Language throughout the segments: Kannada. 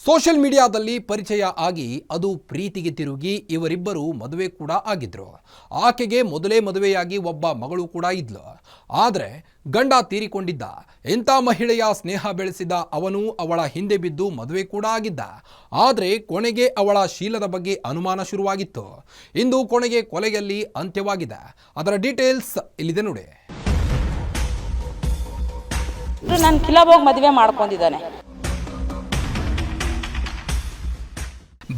ಸೋಷಿಯಲ್ ಮೀಡಿಯಾದಲ್ಲಿ ಪರಿಚಯ ಆಗಿ ಅದು ಪ್ರೀತಿಗೆ ತಿರುಗಿ ಇವರಿಬ್ಬರು ಮದುವೆ ಕೂಡ ಆಗಿದ್ರು. ಆಕೆಗೆ ಮೊದಲೇ ಮದುವೆಯಾಗಿ ಒಬ್ಬ ಮಗಳು ಕೂಡ ಇದ್ಲು. ಆದರೆ ಗಂಡ ತೀರಿಕೊಂಡಿದ್ದ. ಇಂಥ ಮಹಿಳೆಯ ಸ್ನೇಹ ಬೆಳೆಸಿದ ಅವನು ಅವಳ ಹಿಂದೆ ಬಿದ್ದು ಮದುವೆ ಕೂಡ ಆಗಿದ್ದ. ಆದರೆ ಕೊನೆಗೆ ಅವಳ ಶೀಲದ ಬಗ್ಗೆ ಅನುಮಾನ ಶುರುವಾಗಿತ್ತು. ಇಂದು ಕೊನೆಗೆ ಕೊಲೆಯಲ್ಲಿ ಅಂತ್ಯವಾಗಿದೆ. ಅದರ ಡೀಟೇಲ್ಸ್ ಇಲ್ಲಿದೆ ನೋಡಿ. ನಾನು ಕಿಲಾಬೋಗಿ ಮದುವೆ ಮಾಡ್ಕೊಂಡಿದ್ದಾನೆ.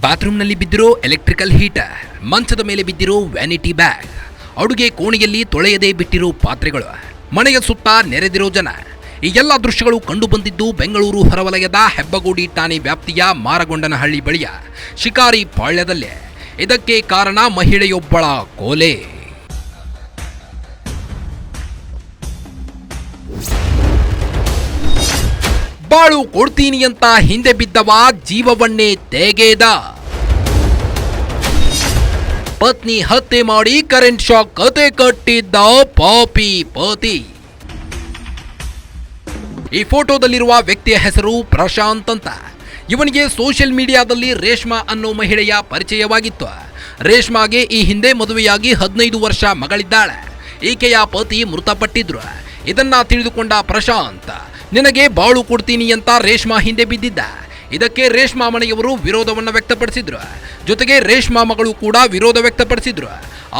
ಬಾತ್ರೂಮ್ನಲ್ಲಿ ಬಿದ್ದಿರೋ ಎಲೆಕ್ಟ್ರಿಕಲ್ ಹೀಟರ್, ಮಂಚದ ಮೇಲೆ ಬಿದ್ದಿರೋ ವ್ಯಾನಿಟಿ ಬ್ಯಾಗ್, ಅಡುಗೆ ಕೋಣೆಯಲ್ಲಿ ತೊಳೆಯದೇ ಬಿಟ್ಟಿರೋ ಪಾತ್ರೆಗಳು, ಮನೆಯ ಸುತ್ತ ನೆರೆದಿರೋ ಜನ, ಈ ಎಲ್ಲ ದೃಶ್ಯಗಳು ಕಂಡು ಬಂದಿದ್ದು ಬೆಂಗಳೂರು ಹೊರವಲಯದ ಹೆಬ್ಬಗೋಡಿ ಠಾಣೆ ವ್ಯಾಪ್ತಿಯ ಮಾರಗೊಂಡನಹಳ್ಳಿ ಬಳಿಯ ಶಿಕಾರಿ ಪಾಳ್ಯದಲ್ಲೇ. ಇದಕ್ಕೆ ಕಾರಣ ಮಹಿಳೆಯೊಬ್ಬಳ ಕೊಲೆ. ಬಾಳು ಕೊಡ್ತೀನಿ ಅಂತ ಹಿಂದೆ ಬಿದ್ದವ ಜೀವವನ್ನೇ ತೆಗೆದ. ಪತ್ನಿ ಹತ್ಯೆ ಮಾಡಿ ಕರೆಂಟ್ ಶಾಕ್ ಕತೆ ಕಟ್ಟಿದ್ದ ಪಾಪಿ ಪತಿ. ಈ ಫೋಟೋದಲ್ಲಿರುವ ವ್ಯಕ್ತಿಯ ಹೆಸರು ಪ್ರಶಾಂತ್ ಅಂತ. ಇವನಿಗೆ ಸೋಷಿಯಲ್ ಮೀಡಿಯಾದಲ್ಲಿ ರೇಷ್ಮಾ ಅನ್ನೋ ಮಹಿಳೆಯ ಪರಿಚಯವಾಗಿತ್ತು. ರೇಷ್ಮಾಗೆ ಈ ಹಿಂದೆ ಮದುವೆಯಾಗಿ 15 ವರ್ಷ ಮಗಳಿದ್ದಾಳೆ. ಈಕೆಯ ಪತಿ ಮೃತಪಟ್ಟಿದ್ರು. ಇದನ್ನ ತಿಳಿದುಕೊಂಡ ಪ್ರಶಾಂತ್ ನಿನಗೆ ಬಾಳು ಕೊಡ್ತೀನಿ ಅಂತ ರೇಷ್ಮಾ ಹಿಂದೆ ಬಿದ್ದಿದ್ದ. ಇದಕ್ಕೆ ರೇಷ್ಮಾ ಮನೆಯವರು ವಿರೋಧವನ್ನು ವ್ಯಕ್ತಪಡಿಸಿದ್ರು. ಜೊತೆಗೆ ರೇಷ್ಮಾ ಮಗಳು ಕೂಡ ವಿರೋಧ ವ್ಯಕ್ತಪಡಿಸಿದ್ರು.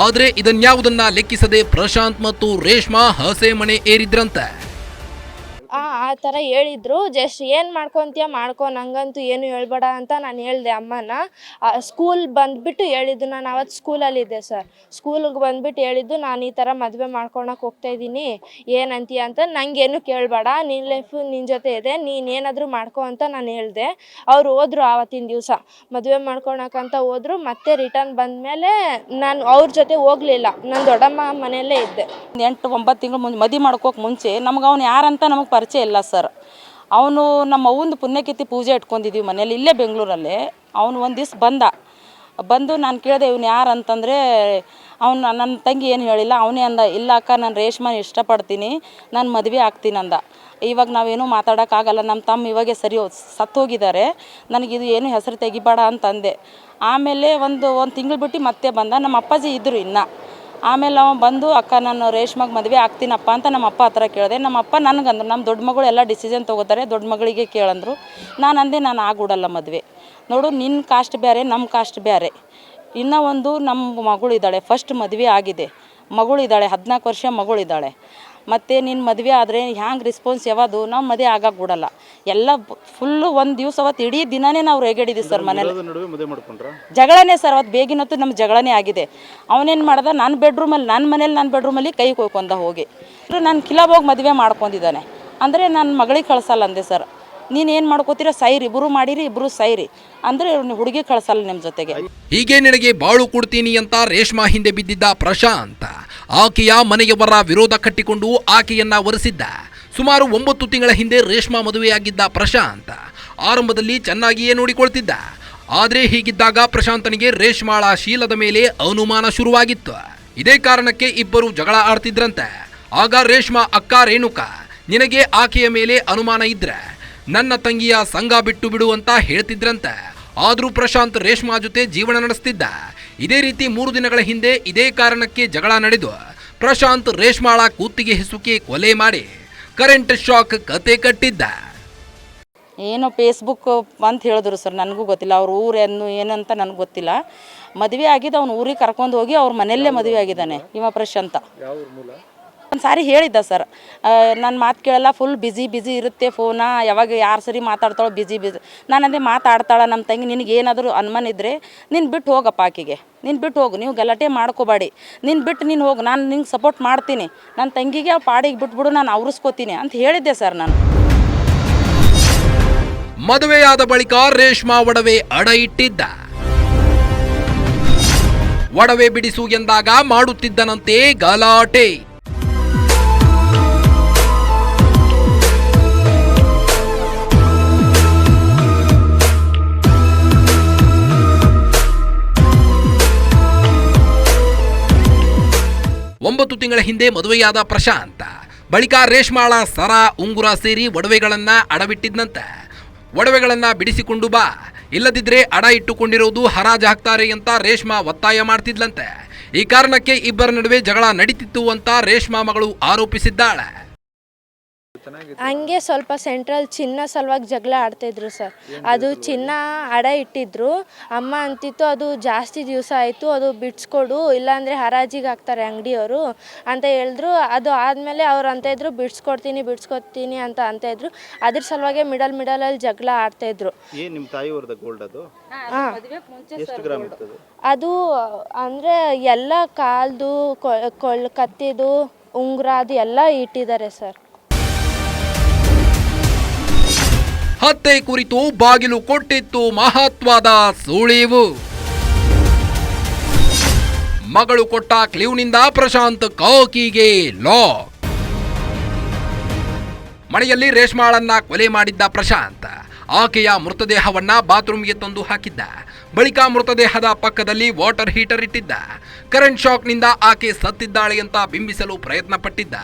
ಆದರೆ ಇದನ್ಯಾವುದನ್ನ ಲೆಕ್ಕಿಸದೆ ಪ್ರಶಾಂತ್ ಮತ್ತು ರೇಷ್ಮಾ ಹಸೆ ಮನೆ ಏರಿದ್ರಂತೆ. ಆ ಥರ ಹೇಳಿದ್ರು. ಜಸ್ಟ್ ಏನು ಮಾಡ್ಕೊತೀಯ ಮಾಡ್ಕೊ, ನಂಗಂತೂ ಏನು ಹೇಳ್ಬೇಡ ಅಂತ ನಾನು ಹೇಳಿದೆ ಅಮ್ಮನ. ಸ್ಕೂಲ್ ಬಂದುಬಿಟ್ಟು ಹೇಳಿದ್ದು, ನಾನು ಅವತ್ತು ಸ್ಕೂಲಲ್ಲಿದ್ದೆ ಸರ್. ಸ್ಕೂಲಿಗೆ ಬಂದುಬಿಟ್ಟು ಹೇಳಿದ್ದು, ನಾನು ಈ ಥರ ಮದುವೆ ಮಾಡ್ಕೊಳಕ್ಕೆ ಹೋಗ್ತಾಯಿದ್ದೀನಿ, ಏನಂತೀಯ ಅಂತ. ನನಗೇನು ಕೇಳಬೇಡ, ನಿನ್ನ ಲೈಫು ನಿನ್ನ ಜೊತೆ ಇದೆ, ನೀನೇನಾದರೂ ಮಾಡ್ಕೊ ಅಂತ ನಾನು ಹೇಳಿದೆ. ಅವ್ರು ಹೋದ್ರು. ಆವತ್ತಿನ ದಿವಸ ಮದುವೆ ಮಾಡ್ಕೊಳಕ್ಕಂತ ಹೋದ್ರು. ಮತ್ತೆ ರಿಟರ್ನ್ ಬಂದಮೇಲೆ ನಾನು ಅವ್ರ ಜೊತೆ ಹೋಗಲಿಲ್ಲ. ನಾನು ದೊಡ್ಡಮ್ಮ ಮನೆಯಲ್ಲೇ ಇದ್ದೆ. 8-9 ತಿಂಗಳು ಮದುವೆ ಮಾಡ್ಕೋಕೆ ಮುಂಚೆ ನಮ್ಗೆ ಅವನು ಯಾರಂತ ನಮಗೆ ಪರಿಚಯ ಇಲ್ಲ ಸರ್. ಅವನು ನಮ್ಮ ಅವ್ವಂದು ಪುಣ್ಯಕಿತ್ತಿ ಪೂಜೆ ಇಟ್ಕೊಂಡಿದ್ವಿ ಮನೇಲಿ, ಇಲ್ಲೇ ಬೆಂಗಳೂರಲ್ಲೇ. ಅವನು ಒಂದು ದಿವ್ಸ ಬಂದು ನಾನು ಕೇಳಿದೆ ಇವನು ಯಾರು ಅಂತಂದರೆ ಅವನು ನನ್ನ ತಂಗಿ ಏನು ಹೇಳಿಲ್ಲ. ಅವನೇ ಅಂದ, ಇಲ್ಲ ಅಕ್ಕ ನಾನು ರೇಷ್ಮೆ ಇಷ್ಟಪಡ್ತೀನಿ, ನಾನು ಮದುವೆ ಆಗ್ತೀನಿ ಅಂದ. ಇವಾಗ ನಾವೇನು ಮಾತಾಡೋಕ್ಕಾಗಲ್ಲ, ನಮ್ಮ ತಮ್ಮ ಇವಾಗೆ ಸತ್ತು ಹೋಗಿದ್ದಾರೆ, ನನಗಿದು ಏನು ಹೆಸರು ತೆಗಿಬೇಡ ಅಂತಂದೆ. ಆಮೇಲೆ ಒಂದು ತಿಂಗಳು ಬಿಟ್ಟು ಮತ್ತೆ ಬಂದ. ನಮ್ಮ ಅಪ್ಪಾಜಿ ಇದ್ದರು ಇನ್ನು. ಆಮೇಲೆ ಅವ ಬಂದು, ಅಕ್ಕ ನಾನು ರೇಷ್ಮೆಗೆ ಮದುವೆ ಆಗ್ತೀನಪ್ಪ ಅಂತ ನಮ್ಮ ಅಪ್ಪ ಹತ್ರ ಕೇಳಿದೆ. ನಮ್ಮ ಅಪ್ಪ ನನಗಂದ್ರು, ನಮ್ಮ ದೊಡ್ಡ ಮಗಳು ಎಲ್ಲ ಡಿಸಿಷನ್ ತೊಗೋತಾರೆ, ದೊಡ್ಡ ಮಗಳಿಗೆ ಕೇಳಂದ್ರು. ನಾನು ಅಂದೆ, ನಾನು ಆಗ್ಬಿಡಲ್ಲ ಮದುವೆ. ನೋಡು, ನಿನ್ನ ಕಾಸ್ಟ್ ಬೇರೆ, ನಮ್ಮ ಕಾಸ್ಟ್ ಬೇರೆ. ಇನ್ನೂ ಒಂದು ನಮ್ಮ ಮಗಳಿದ್ದಾಳೆ, ಫಸ್ಟ್ ಮದುವೆ ಆಗಿದೆ, ಮಗಳಿದ್ದಾಳೆ, 14 ವರ್ಷ ಮಗಳಿದ್ದಾಳೆ. ಮತ್ತು ನಿನ್ನ ಮದುವೆ ಆದರೆ ಹ್ಯಾಂಗೆ ರೆಸ್ಪಾನ್ಸ್ ಯಾವುದು, ನಾವು ಮದುವೆ ಆಗಕ್ಕೆ ಬಿಡಲ್ಲ. ಎಲ್ಲ ಫುಲ್ಲು ಒಂದು ದಿವಸ ಅವತ್ತು ಇಡೀ ದಿನವೇ ನಾವು ರೇಗಾಡಿದ್ದೀವಿ ಸರ್ ಮನೇಲಿ. ಜಗಳನೇ ಸರ್, ಅವತ್ತು ಬೇಗಿನತ್ತು ನಮ್ಮ ಜಗಳನೇ ಆಗಿದೆ. ಅವನೇನು ಮಾಡ್ದ, ನನ್ನ ಬೆಡ್ರೂಮಲ್ಲಿ ಕೈ ಕೊಯ್ಕೊಂಡ ಹೋಗಿ. ನಾನು ಕಿಲಾಬೋಗಿ ಮದುವೆ ಮಾಡ್ಕೊಂಡಿದ್ದಾನೆ. ಅಂದರೆ ನನ್ನ ಮಗಳಿಗೆ ಕಳ್ಸಲ್ಲ ಅಂದೆ ಸರ್. ನೀನೇನು ಮಾಡ್ಕೋತೀರ, ಸೈರಿ, ಇಬ್ಬರು ಮಾಡಿರಿ, ಇಬ್ಬರು ಸೈರಿ ಅಂದರೆ ಹುಡುಗಿ ಕಳ್ಸಲ್ಲ ನಿಮ್ಮ ಜೊತೆಗೆ. ಹೀಗೆ ನಿನಗೆ ಬಾಳು ಕೊಡ್ತೀನಿ ಅಂತ ರೇಷ್ಮಾ ಹಿಂದೆ ಬಿದ್ದಿದ್ದ ಪ್ರಶಾಂತ್ ಆಕೆಯ ಮನೆಯವರ ವಿರೋಧ ಕಟ್ಟಿಕೊಂಡು ಆಕೆಯನ್ನ ಒರೆಸಿದ್ದ. ಸುಮಾರು 9 ತಿಂಗಳ ಹಿಂದೆ ರೇಷ್ಮಾ ಮದುವೆಯಾಗಿದ್ದ ಪ್ರಶಾಂತ್ ಆರಂಭದಲ್ಲಿ ಚೆನ್ನಾಗಿಯೇ ನೋಡಿಕೊಳ್ತಿದ್ದ. ಆದರೆ ಹೀಗಿದ್ದಾಗ ಪ್ರಶಾಂತನಿಗೆ ರೇಷ್ಮಾಳ ಶೀಲದ ಮೇಲೆ ಅನುಮಾನ ಶುರುವಾಗಿತ್ತು. ಇದೇ ಕಾರಣಕ್ಕೆ ಇಬ್ಬರು ಜಗಳ ಆಡ್ತಿದ್ರಂತೆ. ಆಗ ರೇಷ್ಮಾ ಅಕ್ಕ ರೇಣುಕಾ, ನಿನಗೆ ಆಕೆಯ ಮೇಲೆ ಅನುಮಾನ ಇದ್ರೆ ನನ್ನ ತಂಗಿಯ ಸಂಘ ಬಿಟ್ಟು ಬಿಡು ಅಂತ ಹೇಳ್ತಿದ್ರಂತೆ. ಆದರೂ ಪ್ರಶಾಂತ್ ರೇಷ್ಮಾ ಜೊತೆ ಜೀವನ ನಡೆಸ್ತಿದ್ದ. ಇದೇ ರೀತಿ 3 ದಿನಗಳ ಹಿಂದೆ ಇದೇ ಕಾರಣಕ್ಕೆ ಜಗಳ ನಡೆದು ಪ್ರಶಾಂತ್ ರೇಷ್ಮಾಳ ಕೂತಿಗೆ ಹಿಸುಕಿ ಕೊಲೆ ಮಾಡಿ ಕರೆಂಟ್ ಶಾಕ್ ಕತೆ ಕಟ್ಟಿದ್ದ. ಏನೋ ಫೇಸ್ಬುಕ್ ಅಂತ ಹೇಳಿದ್ರು ಸರ್, ನನಗೂ ಗೊತ್ತಿಲ್ಲ. ಅವ್ರ ಊರೇನು ಏನಂತ ನನಗೆ ಗೊತ್ತಿಲ್ಲ. ಮದುವೆ ಆಗಿದ್ದು ಅವ್ನು ಊರಿಗೆ ಕರ್ಕೊಂಡು ಹೋಗಿ ಅವ್ರ ಮನೆಯಲ್ಲೇ ಮದುವೆ ಆಗಿದ್ದಾನೆ ಇವ ಪ್ರಶಾಂತ. ಒಂದು ಸಾರಿ ಹೇಳಿದ್ದ ಸರ್, ನನ್ನ ಮಾತು ಕೇಳಲ್ಲ, ಫುಲ್ ಬಿಸಿ ಇರುತ್ತೆ ಫೋನ, ಯಾವಾಗ ಯಾರು ಸರಿ ಮಾತಾಡ್ತಾಳೋ ಬಿಸಿ. ನಾನಂದೇ ಮಾತಾಡ್ತಾಳೆ ನಮ್ಮ ತಂಗಿ, ನಿನಗೇನಾದರೂ ಅನುಮಾನ ಇದ್ದರೆ ನೀನು ಬಿಟ್ಟು ಹೋಗಪ್ಪ, ಆಕೆಗೆ ನೀನು ಬಿಟ್ಟು ಹೋಗು, ನೀವು ಗಲಾಟೆ ಮಾಡ್ಕೋಬೇಡಿ, ನೀನು ಬಿಟ್ಟು ನೀನು ಹೋಗು, ನಾನು ನಿಂಗೆ ಸಪೋರ್ಟ್ ಮಾಡ್ತೀನಿ, ನನ್ನ ತಂಗಿಗೆ ಆ ಪಾಡಿಗೆ ಬಿಟ್ಬಿಡು, ನಾನು ಅವ್ರಿಸ್ಕೋತೀನಿ ಅಂತ ಹೇಳಿದ್ದೆ ಸರ್ ನಾನು. ಮದುವೆಯಾದ ಬಳಿಕ ರೇಷ್ಮಾ ಒಡವೆ ಅಡ ಇಟ್ಟಿದ್ದ. ಒಡವೆ ಬಿಡಿಸು ಎಂದಾಗ ಮಾಡುತ್ತಿದ್ದನಂತೆ ಗಲಾಟೆ. ಒಂಬತ್ತು ತಿಂಗಳ ಹಿಂದೆ ಮದುವೆಯಾದ ಪ್ರಶಾಂತ್ ಬಳಿಕ ರೇಷ್ಮಾಳ ಸರ ಉಂಗುರ ಸೇರಿ ಒಡವೆಗಳನ್ನ ಅಡವಿಟ್ಟಿದ್ದಂತೆ. ಒಡವೆಗಳನ್ನ ಬಿಡಿಸಿಕೊಂಡು ಬಾ, ಇಲ್ಲದಿದ್ರೆ ಅಡ ಇಟ್ಟುಕೊಂಡಿರೋದು ಹರಾಜು ಹಾಕ್ತಾರೆ ಅಂತ ರೇಷ್ಮಾ ಒತ್ತಾಯ ಮಾಡ್ತಿದ್ಲಂತೆ. ಈ ಕಾರಣಕ್ಕೆ ಇಬ್ಬರ ನಡುವೆ ಜಗಳ ನಡೀತಿತ್ತು ಅಂತ ರೇಷ್ಮಾ ಮಗಳು ಆರೋಪಿಸಿದ್ದಾಳೆ. ಹಂಗೆ ಸ್ವಲ್ಪ ಸೆಂಟ್ರಲ್ ಚಿನ್ನ ಸಲುವಾಗಿ ಜಗಳ ಆಡ್ತಾಯಿದ್ರು ಸರ್. ಅದು ಚಿನ್ನ ಅಡ ಇಟ್ಟಿದ್ರು. ಅಮ್ಮ ಅಂತಿತ್ತು ಅದು ಜಾಸ್ತಿ ದಿವಸ ಆಯಿತು, ಅದು ಬಿಡಿಸ್ಕೊಡು, ಇಲ್ಲಾಂದರೆ ಹರಾಜಿಗೆ ಹಾಕ್ತಾರೆ ಅಂಗಡಿಯವರು ಅಂತ ಹೇಳಿದ್ರು. ಅದು ಆದಮೇಲೆ ಅವ್ರು ಅಂತಾಯಿದ್ರು ಬಿಡಿಸ್ಕೊಡ್ತೀನಿ ಅಂತ ಇದ್ರು. ಅದ್ರ ಸಲುವಾಗಿ ಮಿಡಲಲ್ಲಿ ಜಗಳ ಆಡ್ತಾಯಿದ್ರು. ನಿಮ್ಮ ತಾಯಿ ಅವ್ರದ ಗೋಲ್ಡ್ ಅದು? ಎಷ್ಟು ಗ್ರಾಮ್ ಇರ್ತದೆ ಅದು? ಅಂದರೆ ಎಲ್ಲ ಕಾಲ್ದು ಕತ್ತಿದು ಉಂಗುರ ಅದು ಎಲ್ಲ ಇಟ್ಟಿದ್ದಾರೆ ಸರ್. ಹತ್ಯೆ ಕುರಿತು ಬಾಗಿಲು ಕೊಟ್ಟಿತ್ತು ಮಹತ್ವದ ಸುಳಿವು. ಮಗಳು ಕೊಟ್ಟ ಕ್ಲೂನಿಂದ ಪ್ರಶಾಂತ್ ಕಾಕಿಗೆ ಲಾಕ್. ಮನೆಯಲ್ಲಿ ರೇಷ್ಮಾಳನ್ನ ಕೊಲೆ ಮಾಡಿದ್ದ ಪ್ರಶಾಂತ್ ಆಕೆಯ ಮೃತದೇಹವನ್ನ ಬಾತ್ರೂಮ್ಗೆ ತಂದು ಹಾಕಿದ್ದ. ಬಳಿಕ ಮೃತದೇಹದ ಪಕ್ಕದಲ್ಲಿ ವಾಟರ್ ಹೀಟರ್ ಇಟ್ಟಿದ್ದ. ಕರೆಂಟ್ ಶಾಕ್ನಿಂದ ಆಕೆ ಸತ್ತಿದ್ದಾಳೆ ಅಂತ ಬಿಂಬಿಸಲು ಪ್ರಯತ್ನ ಪಟ್ಟಿದ್ದ.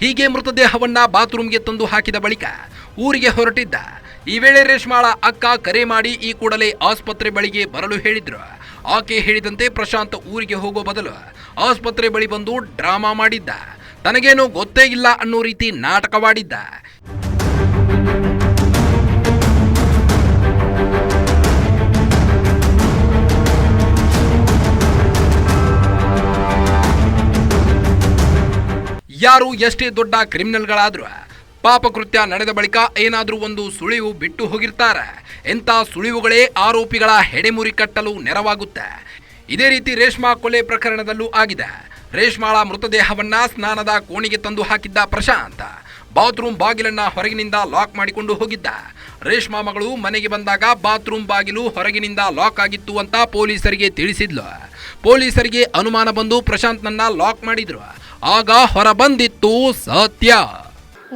ಹೀಗೆ ಮೃತದೇಹವನ್ನ ಬಾತ್ರೂಮ್ಗೆ ತಂದು ಹಾಕಿದ ಬಳಿಕ ಊರಿಗೆ ಹೊರಟಿದ್ದ. ಈ ವೇಳೆ ರೇಷ್ಮಾಳ ಅಕ್ಕ ಕರೆ ಮಾಡಿ ಈ ಕೂಡಲೇ ಆಸ್ಪತ್ರೆ ಬಳಿಗೆ ಬರಲು ಹೇಳಿದ್ರು. ಆಕೆ ಹೇಳಿದಂತೆ ಪ್ರಶಾಂತ್ ಊರಿಗೆ ಹೋಗೋ ಬದಲು ಆಸ್ಪತ್ರೆ ಬಳಿ ಬಂದು ಡ್ರಾಮಾ ಮಾಡಿದ್ದ. ತನಗೇನು ಗೊತ್ತೇ ಇಲ್ಲ ಅನ್ನೋ ರೀತಿ ನಾಟಕವಾಡಿದ್ದ. ಯಾರು ಎಷ್ಟೇ ದೊಡ್ಡ ಕ್ರಿಮಿನಲ್ಗಳಾದ್ರೂ ಪಾಪಕೃತ್ಯ ನಡೆದ ಬಳಿಕ ಏನಾದರೂ ಒಂದು ಸುಳಿವು ಬಿಟ್ಟು ಹೋಗಿರ್ತಾರೆ. ಎಂಥ ಸುಳಿವುಗಳೇ ಆರೋಪಿಗಳ ಹೆಡೆಮುರಿ ಕಟ್ಟಲು ನೆರವಾಗುತ್ತೆ. ಇದೇ ರೀತಿ ರೇಷ್ಮಾ ಕೊಲೆ ಪ್ರಕರಣದಲ್ಲೂ ಆಗಿದೆ. ರೇಷ್ಮಾಳ ಮೃತದೇಹವನ್ನ ಸ್ನಾನದ ಕೋಣೆಗೆ ತಂದು ಹಾಕಿದ್ದ ಪ್ರಶಾಂತ್ ಬಾತ್ರೂಮ್ ಬಾಗಿಲನ್ನ ಹೊರಗಿನಿಂದ ಲಾಕ್ ಮಾಡಿಕೊಂಡು ಹೋಗಿದ್ದ. ರೇಷ್ಮಾ ಮಗಳು ಮನೆಗೆ ಬಂದಾಗ ಬಾತ್ರೂಮ್ ಬಾಗಿಲು ಹೊರಗಿನಿಂದ ಲಾಕ್ ಆಗಿತ್ತು ಅಂತ ಪೊಲೀಸರಿಗೆ ತಿಳಿಸಿದ್ಲು. ಪೊಲೀಸರಿಗೆ ಅನುಮಾನ ಬಂದು ಪ್ರಶಾಂತ್ನನ್ನ ಲಾಕ್ ಮಾಡಿದ್ರು. ಆಗ ಹೊರ ಬಂದಿತ್ತು ಸತ್ಯ.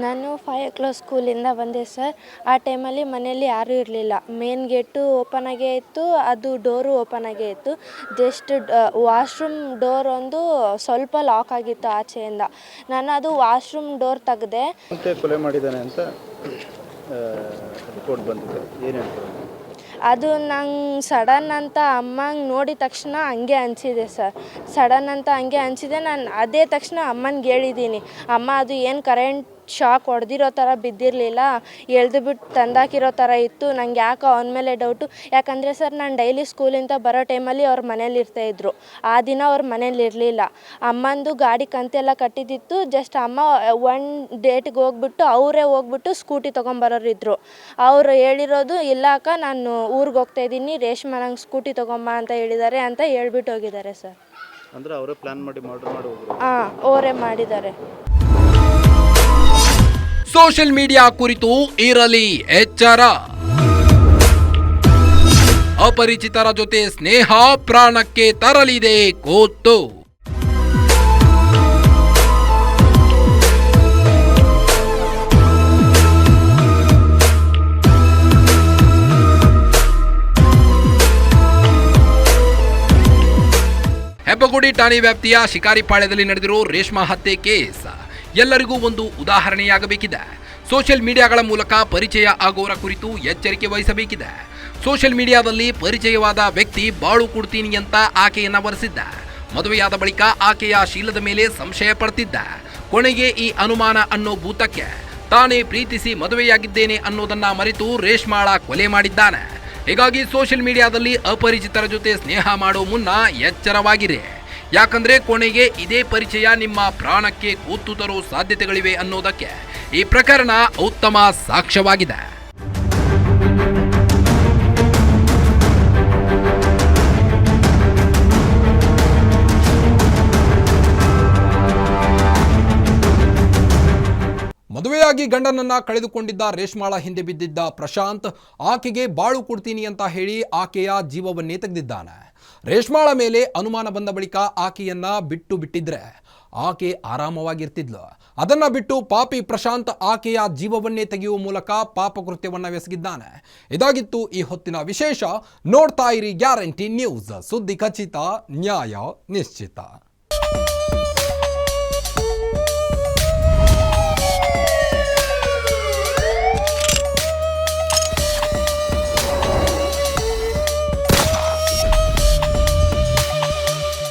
ನಾನು 5 o'clock ಸ್ಕೂಲಿಂದ ಬಂದೆ ಸರ್. ಆ ಟೈಮಲ್ಲಿ ಮನೆಯಲ್ಲಿ ಯಾರೂ ಇರಲಿಲ್ಲ. ಮೇನ್ ಗೇಟು ಓಪನ್ ಆಗೇ ಇತ್ತು, ಅದು ಡೋರು ಓಪನ್ ಆಗೇ ಇತ್ತು. ಜಸ್ಟ್ ವಾಶ್ರೂಮ್ ಡೋರ್ ಒಂದು ಸ್ವಲ್ಪ ಲಾಕ್ ಆಗಿತ್ತು ಆಚೆಯಿಂದ. ನಾನು ಅದು ವಾಶ್ರೂಮ್ ಡೋರ್ ತೆಗೆದೆ. ಕೊಲೆ ಮಾಡಿದ್ದಾನೆ ಅಂತ ರಿಪೋರ್ಟ್ ಬಂದಿದೆ, ಏನು ಹೇಳ್ತಾರೆ? ಅದು ನಂಗೆ ಸಡನ್ ಅಂತ ಅಮ್ಮಂಗೆ ನೋಡಿದ ತಕ್ಷಣ ಹಂಗೆ ಅನಿಸಿದೆ ಸರ್. ಸಡನ್ ಅಂತ ಹಂಗೆ ಅನಿಸಿದೆ. ನಾನು ಅದೇ ತಕ್ಷಣ ಅಮ್ಮನಿಗೆ ಹೇಳಿದ್ದೀನಿ, ಅಮ್ಮ ಅದು ಏನು ಕರೆಂಟ್ ಶಾಕ್ ಹೊಡೆದಿರೋ ಥರ ಬಿದ್ದಿರಲಿಲ್ಲ, ಎಳೆದು ಬಿಟ್ಟು ತಂದಾಕಿರೋ ಥರ ಇತ್ತು. ನಂಗೆ ಯಾಕೆ ಅವನ ಮೇಲೆ ಡೌಟು. ಯಾಕಂದರೆ ಸರ್ ನಾನು ಡೈಲಿ ಸ್ಕೂಲಿಂದ ಬರೋ ಟೈಮಲ್ಲಿ ಅವ್ರ ಮನೇಲಿ ಇರ್ತಾಯಿದ್ರು. ಆ ದಿನ ಅವ್ರ ಮನೇಲಿ ಇರಲಿಲ್ಲ. ಅಮ್ಮಂದು ಗಾಡಿ ಕಂತೆಲ್ಲ ಕಟ್ಟಿದ್ದಿತ್ತು. ಜಸ್ಟ್ ಅಮ್ಮ ಒನ್ ಡೇಟ್ಗೆ ಹೋಗ್ಬಿಟ್ಟು ಅವರೇ ಹೋಗ್ಬಿಟ್ಟು ಸ್ಕೂಟಿ ತೊಗೊಂಬರೋರಿದ್ರು. ಅವರು ಹೇಳಿರೋದು, ಇಲ್ಲ ಅಕ್ಕ ನಾನು ಊರಿಗೆ ಹೋಗ್ತಾಯಿದ್ದೀನಿ, ರೇಷ್ಮಾ ನಂಗೆ ಸ್ಕೂಟಿ ತೊಗೊಂಬ ಅಂತ ಹೇಳಿದ್ದಾರೆ ಅಂತ ಹೇಳ್ಬಿಟ್ಟು ಹೋಗಿದ್ದಾರೆ ಸರ್. ಅಂದರೆ ಅವರೇ ಪ್ಲ್ಯಾನ್ ಮಾಡಿ ಮರ್ಡರ್ ಮಾಡಿ ಹೋದ್ರು? ಹಾಂ, ಅವರೇ ಮಾಡಿದ್ದಾರೆ. ಸೋಷಿಯಲ್ ಮೀಡಿಯಾ ಕುರಿತು ಇರಲಿ ಎಚ್ಚರ. ಅಪರಿಚಿತರ ಜೊತೆ ಸ್ನೇಹ ಪ್ರಾಣಕ್ಕೆ ತರಲಿದೆ ಕೋತು. ಹೆಬ್ಬಗೋಡಿ ಠಾಣೆ ವ್ಯಾಪ್ತಿಯ ಶಿಕಾರಿಪಾಳ್ಯದಲ್ಲಿ ನಡೆದಿರೋ ರೇಷ್ಮಾ ಹತ್ಯೆ ಕೇಸ್ ಎಲ್ಲರಿಗೂ ಒಂದು ಉದಾಹರಣೆಯಾಗಬೇಕಿದೆ. ಸೋಷಿಯಲ್ ಮೀಡಿಯಾಗಳ ಮೂಲಕ ಪರಿಚಯ ಆಗೋರ ಕುರಿತು ಎಚ್ಚರಿಕೆ ವಹಿಸಬೇಕಿದೆ. ಸೋಷಿಯಲ್ ಮೀಡಿಯಾದಲ್ಲಿ ಪರಿಚಯವಾದ ವ್ಯಕ್ತಿ ಬಾಳು ಕೊಡ್ತೀನಿ ಅಂತ ಆಕೆಯನ್ನ ವರಿಸಿದ್ದ. ಮದುವೆಯಾದ ಬಳಿಕ ಆಕೆಯ ಶೀಲದ ಮೇಲೆ ಸಂಶಯ ಪಡ್ತಿದ್ದ. ಕೊನೆಗೆ ಈ ಅನುಮಾನ ಅನ್ನೋ ಭೂತಕ್ಕೆ ತಾನೇ ಪ್ರೀತಿಸಿ ಮದುವೆಯಾಗಿದ್ದೇನೆ ಅನ್ನೋದನ್ನ ಮರೆತು ರೇಷ್ಮಾಳ ಕೊಲೆ ಮಾಡಿದ್ದಾನೆ. ಹೀಗಾಗಿ ಸೋಷಿಯಲ್ ಮೀಡಿಯಾದಲ್ಲಿ ಅಪರಿಚಿತರ ಜೊತೆ ಸ್ನೇಹ ಮಾಡೋ ಮುನ್ನ ಎಚ್ಚರವಾಗಿರಿ. ಯಾಕಂದ್ರೆ ಕೊನೆಗೆ ಇದೇ ಪರಿಚಯ ನಿಮ್ಮ ಪ್ರಾಣಕ್ಕೆ ಕೂತು ತರೋ ಸಾಧ್ಯತೆಗಳಿವೆ ಅನ್ನೋದಕ್ಕೆ ಈ ಪ್ರಕರಣ ಉತ್ತಮ ಸಾಕ್ಷ್ಯವಾಗಿದೆ. ಮದುವೆಯಾಗಿ ಗಂಡನನ್ನ ಕಳೆದುಕೊಂಡಿದ್ದ ರೇಷ್ಮಾಳ ಹಿಂದೆ ಬಿದ್ದಿದ್ದ ಪ್ರಶಾಂತ್ ಆಕೆಗೆ ಬಾಳು ಕೊಡ್ತೀನಿ ಅಂತ ಹೇಳಿ ಆಕೆಯ ಜೀವವನ್ನೇ ತೆಗೆದಿದ್ದಾನೆ. ರೇಷ್ಮಾಳ ಮೇಲೆ ಅನುಮಾನ ಬಂದ ಬಳಿಕ ಆಕೆಯನ್ನ ಬಿಟ್ಟಿದ್ರೆ ಆಕೆ ಆರಾಮವಾಗಿರ್ತಿದ್ಲು. ಅದನ್ನ ಬಿಟ್ಟು ಪಾಪಿ ಪ್ರಶಾಂತ್ ಆಕೆಯ ಜೀವವನ್ನೇ ತೆಗೆಯುವ ಮೂಲಕ ಪಾಪಕೃತ್ಯವನ್ನೆಸಗಿದ್ದಾನೆ. ಇದಾಗಿತ್ತು ಈ ಹೊತ್ತಿನ ವಿಶೇಷ. ನೋಡ್ತಾ ಇರಿ ಗ್ಯಾರಂಟಿ ನ್ಯೂಸ್, ಸುದ್ದಿ ಖಚಿತ, ನ್ಯಾಯ ನಿಶ್ಚಿತ.